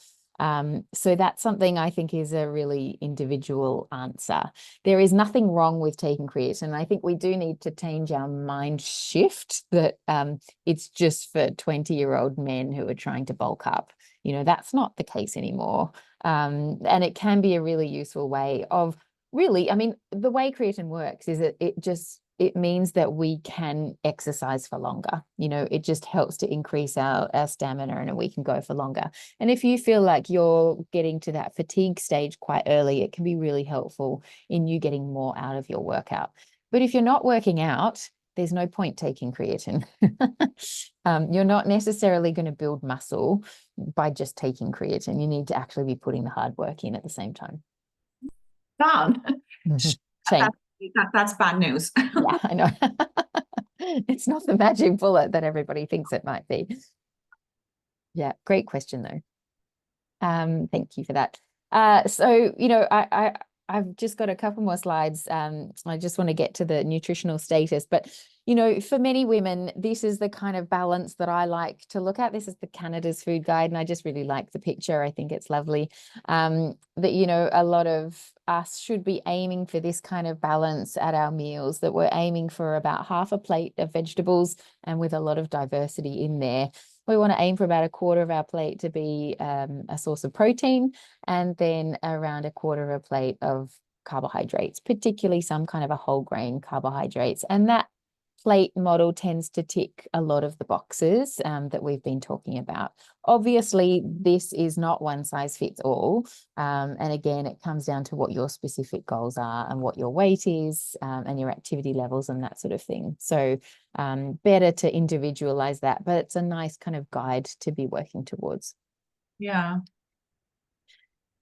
So that's something I think is a really individual answer. There is nothing wrong with taking creatine. I think we do need to change our mind shift that it's just for 20-year-old men who are trying to bulk up. That's not the case anymore. And it can be a really useful way of really, I mean, the way creatine works is it means that we can exercise for longer. You know, it just helps to increase our stamina and we can go for longer. And if you feel like you're getting to that fatigue stage quite early, it can be really helpful in you getting more out of your workout. But if you're not working out, there's no point taking creatine. You're not necessarily going to build muscle by just taking creatine. You need to actually be putting the hard work in at the same time. Done. Shame. That's bad news. Yeah, I know. It's not the magic bullet that everybody thinks it might be. Yeah, great question though. Thank you for that. So, you know, I've just got a couple more slides. I just want to get to the nutritional status, but you know, for many women, this is the kind of balance that I like to look at. This is the Canada's Food Guide, and I just really like the picture. I think it's lovely. That, you know, a lot of us should be aiming for this kind of balance at our meals, that we're aiming for about half a plate of vegetables and with a lot of diversity in there. We want to aim for about a quarter of our plate to be a source of protein, and then around a quarter of a plate of carbohydrates, particularly some kind of a whole grain carbohydrates. And that plate model tends to tick a lot of the boxes that we've been talking about. Obviously, this is not one size fits all. And again, it comes down to what your specific goals are and what your weight is and your activity levels and that sort of thing. So better to individualize that, but it's a nice kind of guide to be working towards. Yeah.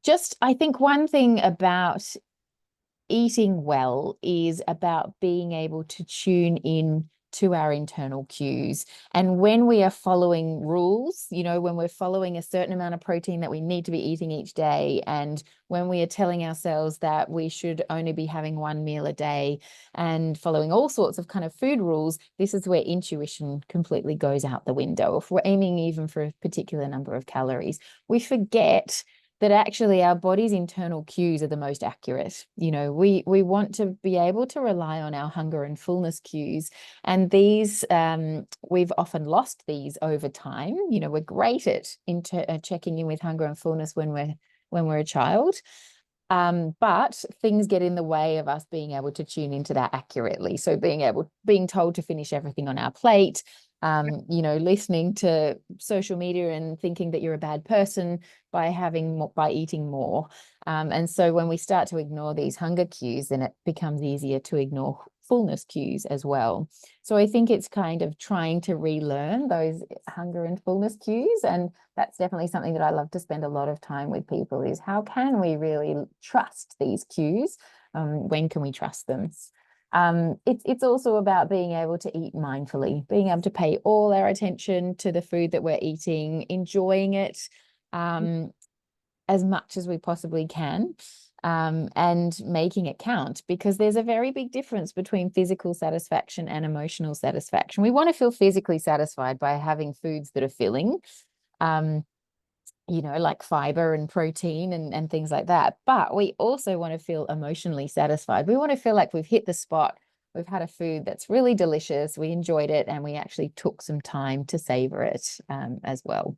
Just, I think one thing about eating well is about being able to tune in to our internal cues. And when we are following rules, you know, when we're following a certain amount of protein that we need to be eating each day, and when we are telling ourselves that we should only be having one meal a day and following all sorts of kind of food rules, this is where intuition completely goes out the window. If we're aiming even for a particular number of calories, we forget that actually our body's internal cues are the most accurate. You know, we want to be able to rely on our hunger and fullness cues. And these, we've often lost these over time. You know, we're great at checking in with hunger and fullness when we're a child. But things get in the way of us being able to tune into that accurately. So being told to finish everything on our plate, you know, listening to social media and thinking that you're a bad person by eating more. And so when we start to ignore these hunger cues, then it becomes easier to ignore fullness cues as well. So I think it's kind of trying to relearn those hunger and fullness cues. And that's definitely something that I love to spend a lot of time with people, is how can we really trust these cues? When can we trust them? It's also about being able to eat mindfully, being able to pay all our attention to the food that we're eating, enjoying it as much as we possibly can, and making it count, because there's a very big difference between physical satisfaction and emotional satisfaction. We want to feel physically satisfied by having foods that are filling, you know, like fiber and protein and things like that. But we also want to feel emotionally satisfied. We want to feel like we've hit the spot. We've had a food that's really delicious. We enjoyed it, and we actually took some time to savor it as well.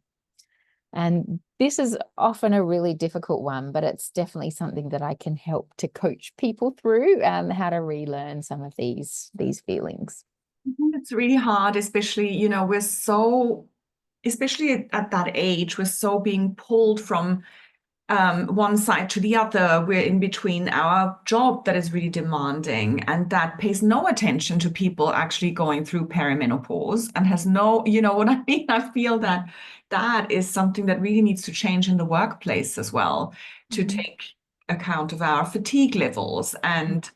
And this is often a really difficult one, but it's definitely something that I can help to coach people through, how to relearn some of these feelings. It's really hard, especially, you know, especially at that age, we're so being pulled from one side to the other. We're in between our job that is really demanding and that pays no attention to people actually going through perimenopause and has no, you know what I mean? I feel that that is something that really needs to change in the workplace as well, to take account of our fatigue levels and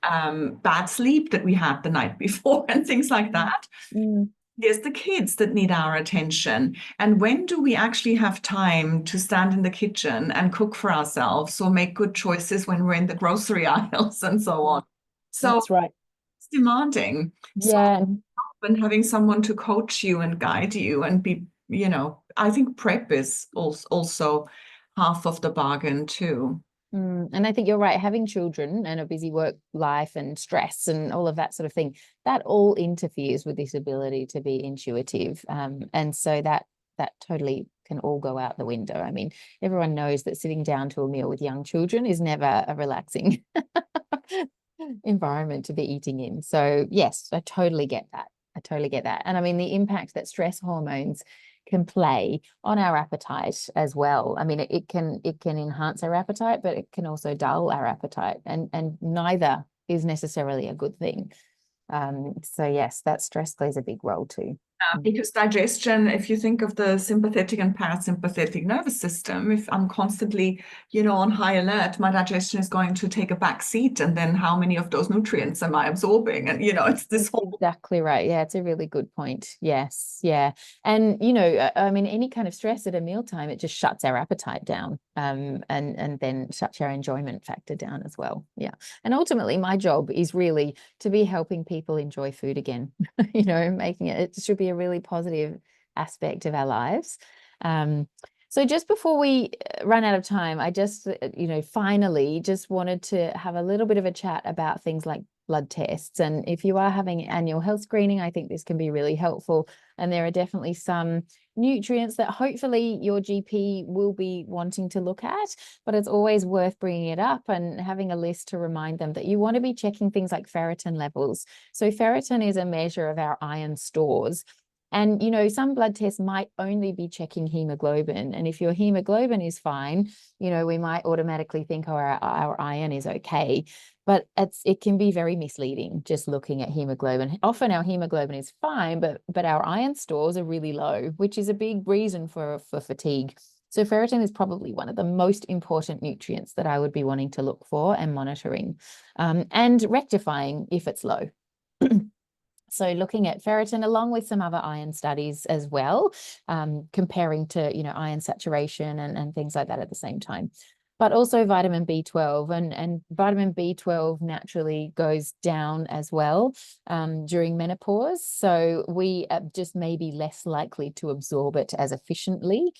bad sleep that we had the night before and things like that. There's the kids that need our attention. And when do we actually have time to stand in the kitchen and cook for ourselves or make good choices when we're in the grocery aisles and so on? So that's right. It's demanding. Yeah. So, and having someone to coach you and guide you and be, you know, I think prep is also half of the bargain too. And I think you're right. Having children and a busy work life and stress and all of that sort of thing, that all interferes with this ability to be intuitive. And so that totally can all go out the window. I mean, everyone knows that sitting down to a meal with young children is never a relaxing environment to be eating in. So yes, I totally get that. I totally get that. And I mean, the impact that stress hormones can play on our appetite as well. I mean, it can enhance our appetite, but it can also dull our appetite, and neither is necessarily a good thing. So yes, that stress plays a big role too. Because digestion, if you think of the sympathetic and parasympathetic nervous system, if I'm constantly, on high alert, my digestion is going to take a back seat. And then how many of those nutrients am I absorbing? And, it's this whole... Exactly right. Yeah, it's a really good point. Yes. Yeah. And, I mean, any kind of stress at a mealtime, it just shuts our appetite down, and then shuts our enjoyment factor down as well. Yeah. And ultimately, my job is really to be helping people enjoy food again, making it should be a really positive aspect of our lives. So just before we run out of time, I just, finally just wanted to have a little bit of a chat about things like blood tests. And if you are having annual health screening, I think this can be really helpful. And there are definitely some nutrients that hopefully your GP will be wanting to look at, but it's always worth bringing it up and having a list to remind them that you want to be checking things like ferritin levels. So ferritin is a measure of our iron stores. And, some blood tests might only be checking hemoglobin. And if your hemoglobin is fine, we might automatically think, our iron is okay. But it can be very misleading just looking at hemoglobin. Often our hemoglobin is fine, but our iron stores are really low, which is a big reason for fatigue. So ferritin is probably one of the most important nutrients that I would be wanting to look for and monitoring, and rectifying if it's low. So looking at ferritin along with some other iron studies as well, comparing to, iron saturation and things like that at the same time. But also vitamin B12, and vitamin B12 naturally goes down as well during menopause. So we just may be less likely to absorb it as efficiently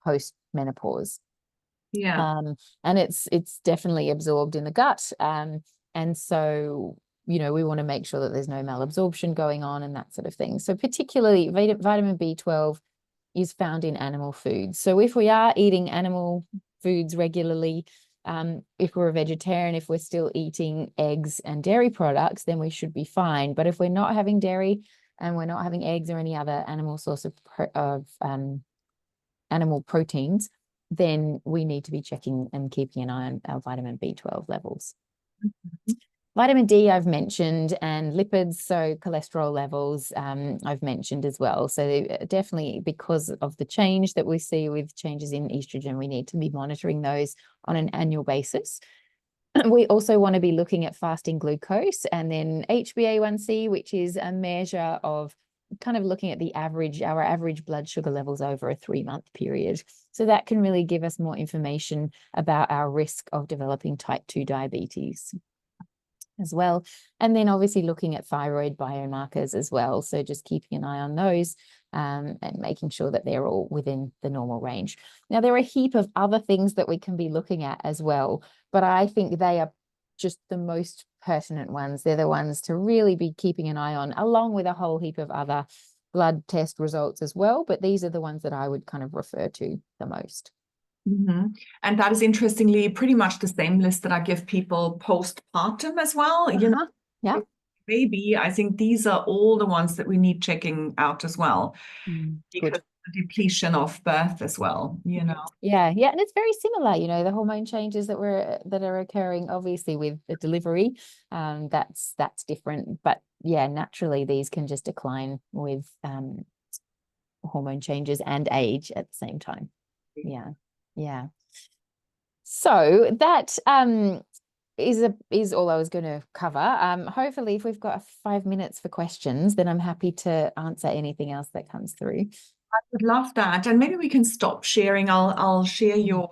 post menopause. Yeah. And it's definitely absorbed in the gut. And so we want to make sure that there's no malabsorption going on and that sort of thing. So particularly vitamin B12 is found in animal foods. So if we are eating animal foods regularly, if we're a vegetarian, if we're still eating eggs and dairy products, then we should be fine. But if we're not having dairy and we're not having eggs or any other animal source of animal proteins, then we need to be checking and keeping an eye on our vitamin B12 levels. Mm-hmm. Vitamin D I've mentioned, and lipids, so cholesterol levels, I've mentioned as well. So definitely, because of the change that we see with changes in estrogen, we need to be monitoring those on an annual basis. We also want to be looking at fasting glucose, and then HbA1c, which is a measure of kind of looking at our average blood sugar levels over a 3-month period. So that can really give us more information about our risk of developing type 2 diabetes as well. And then obviously looking at thyroid biomarkers as well. So just keeping an eye on those and making sure that they're all within the normal range. Now, there are a heap of other things that we can be looking at as well, but I think they are just the most pertinent ones. They're the ones to really be keeping an eye on, along with a whole heap of other blood test results as well. But these are the ones that I would kind of refer to the most. Mm-hmm. And that is interestingly pretty much the same list that I give people postpartum as well. Yeah. Baby, I think these are all the ones that we need checking out as well, because of the depletion of birth as well. Yeah, and it's very similar. The hormone changes that are occurring obviously with the delivery. That's different, but yeah, naturally these can just decline with hormone changes and age at the same time. Yeah. So that is all I was going to cover. Hopefully, if we've got 5 minutes for questions, then I'm happy to answer anything else that comes through. I would love that, and maybe we can stop sharing. I'll share your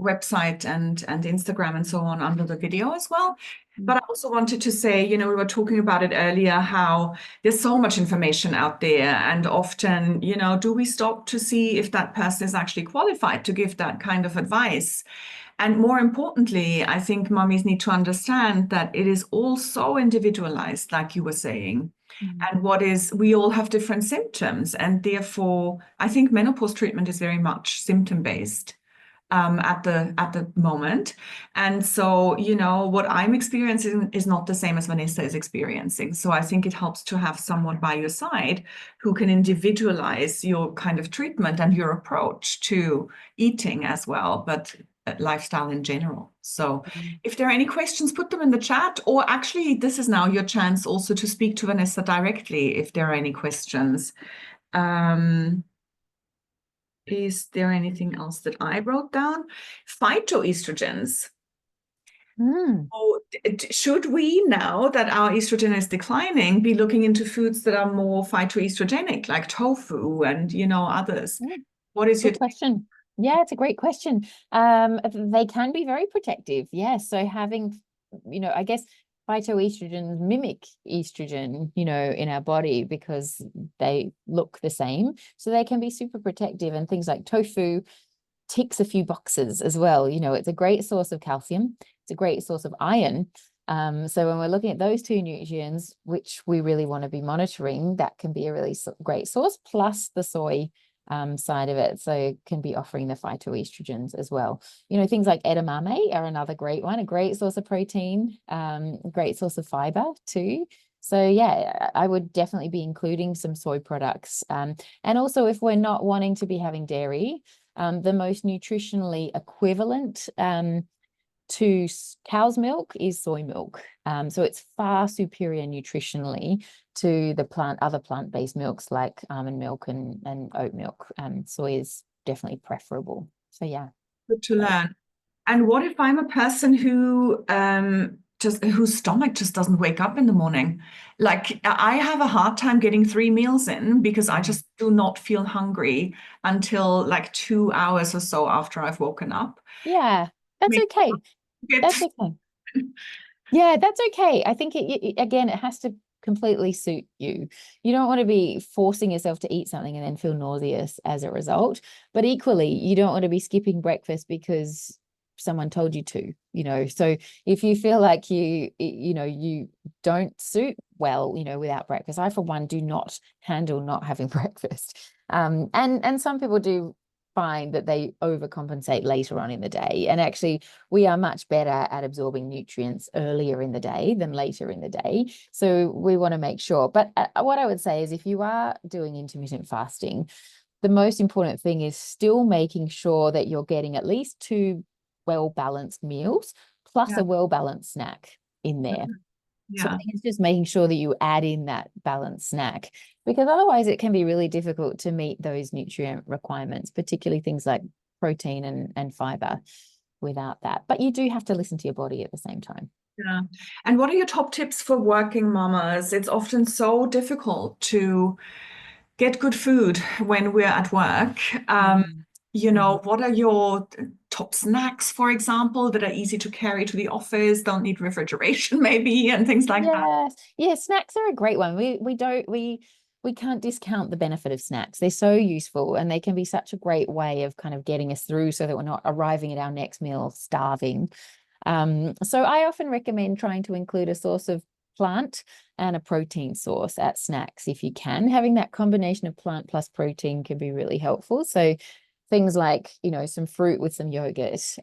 website and Instagram and so on under the video as well. But I also wanted to say, we were talking about it earlier, how there's so much information out there, and often, do we stop to see if that person is actually qualified to give that kind of advice? And more importantly, I think mummies need to understand that it is all so individualized, like you were saying. And we all have different symptoms. And therefore, I think menopause treatment is very much symptom-based. at the moment. And so, what I'm experiencing is not the same as Vanessa is experiencing. So I think it helps to have someone by your side who can individualize your kind of treatment and your approach to eating as well, but lifestyle in general. So if there are any questions, put them in the chat, or actually this is now your chance also to speak to Vanessa directly if there are any questions. Is there anything else that I wrote down? Phytoestrogens. So should we, now that our estrogen is declining, be looking into foods that are more phytoestrogenic, like tofu and, others? What is your Good question? Yeah, it's a great question. They can be very protective. Yeah. So having, I guess phytoestrogens mimic estrogen, in our body because they look the same. So they can be super protective, and things like tofu ticks a few boxes as well. It's a great source of calcium. It's a great source of iron. So when we're looking at those two nutrients, which we really want to be monitoring, that can be a really great source, plus the soy side of it. So it can be offering the phytoestrogens as well. Things like edamame are another great one, a great source of protein, a great source of fiber too. So yeah, I would definitely be including some soy products. And also, if we're not wanting to be having dairy, the most nutritionally equivalent to cow's milk is soy milk. So it's far superior nutritionally to the other plant-based milks like almond milk and oat milk. Soy is definitely preferable. So yeah. Good to learn. And what if I'm a person who whose stomach just doesn't wake up in the morning? Like, I have a hard time getting 3 meals in because I just do not feel hungry until like 2 hours or so after I've woken up. Yeah, that's okay. That's okay. Yeah, that's okay. I think again, it has to completely suit you. You don't want to be forcing yourself to eat something and then feel nauseous as a result. But equally, you don't want to be skipping breakfast because someone told you to, So if you feel like you don't suit well, without breakfast, I for one do not handle not having breakfast. And some people do find that they overcompensate later on in the day. And actually, we are much better at absorbing nutrients earlier in the day than later in the day. So we want to make sure. But what I would say is if you are doing intermittent fasting, the most important thing is still making sure that you're getting at least 2 well-balanced meals plus a well-balanced snack in there. So I think it's just making sure that you add in that balanced snack, because otherwise it can be really difficult to meet those nutrient requirements, particularly things like protein and fiber without that. But you do have to listen to your body at the same time. Yeah. And what are your top tips for working mamas? It's often so difficult to get good food when we're at work. What are your top snacks, for example, that are easy to carry to the office, don't need refrigeration maybe, and things like that? Yeah, snacks are a great one. We can't discount the benefit of snacks. They're so useful, and they can be such a great way of kind of getting us through so that we're not arriving at our next meal starving. So I often recommend trying to include a source of plant and a protein source at snacks if you can. Having that combination of plant plus protein can be really helpful. So things like, some fruit with some yogurt,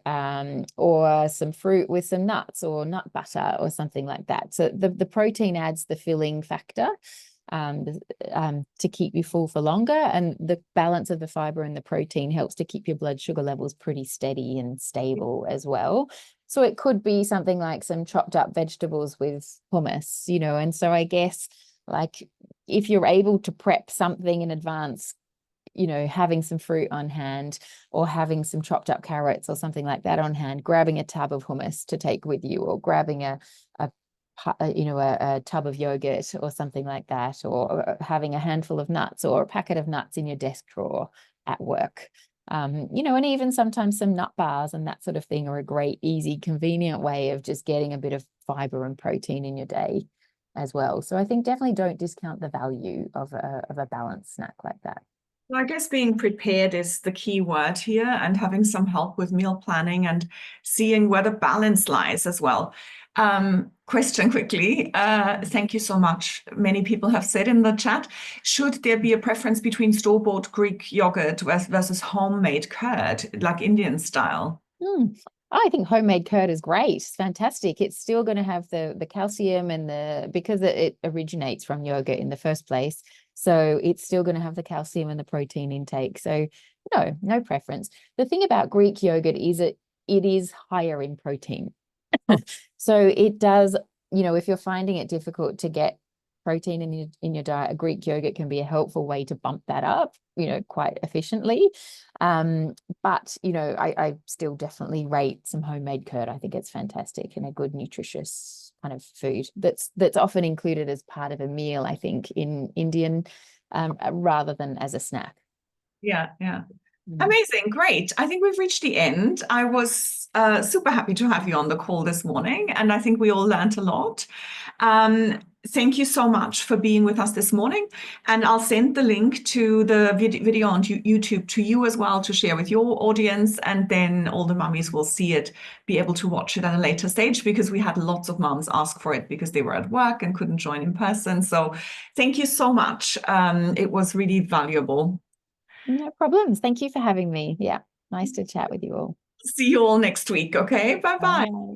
or some fruit with some nuts or nut butter or something like that. So the protein adds the filling factor to keep you full for longer, and the balance of the fiber and the protein helps to keep your blood sugar levels pretty steady and stable as well. So it could be something like some chopped up vegetables with hummus, and so I guess like if you're able to prep something in advance, having some fruit on hand or having some chopped up carrots or something like that on hand, grabbing a tub of hummus to take with you, or grabbing a tub of yogurt or something like that, or having a handful of nuts or a packet of nuts in your desk drawer at work. And even sometimes some nut bars and that sort of thing are a great, easy, convenient way of just getting a bit of fiber and protein in your day as well. So I think definitely don't discount the value of a balanced snack like that. Well, I guess being prepared is the key word here, and having some help with meal planning and seeing where the balance lies as well. Question quickly. Thank you so much. Many people have said in the chat, should there be a preference between store-bought Greek yogurt versus homemade curd, like Indian style? I think homemade curd is great. It's fantastic. It's still going to have the calcium and because it originates from yogurt in the first place. So it's still going to have the calcium and the protein intake. So no preference. The thing about Greek yogurt is it is higher in protein. So it does, if you're finding it difficult to get protein in your diet, a Greek yogurt can be a helpful way to bump that up, quite efficiently. But I still definitely rate some homemade curd. I think it's fantastic and a good nutritious kind of food that's often included as part of a meal, I think, in Indian, rather than as a snack. Yeah. Amazing. Great. I think we've reached the end. I was super happy to have you on the call this morning, and I think we all learned a lot. Thank you so much for being with us this morning. And I'll send the link to the video on YouTube to you as well to share with your audience. And then all the mummies will see it, be able to watch it at a later stage, because we had lots of mums ask for it because they were at work and couldn't join in person. So thank you so much. It was really valuable. No problems. Thank you for having me. Yeah, nice to chat with you all. See you all next week. Okay, bye-bye. Bye.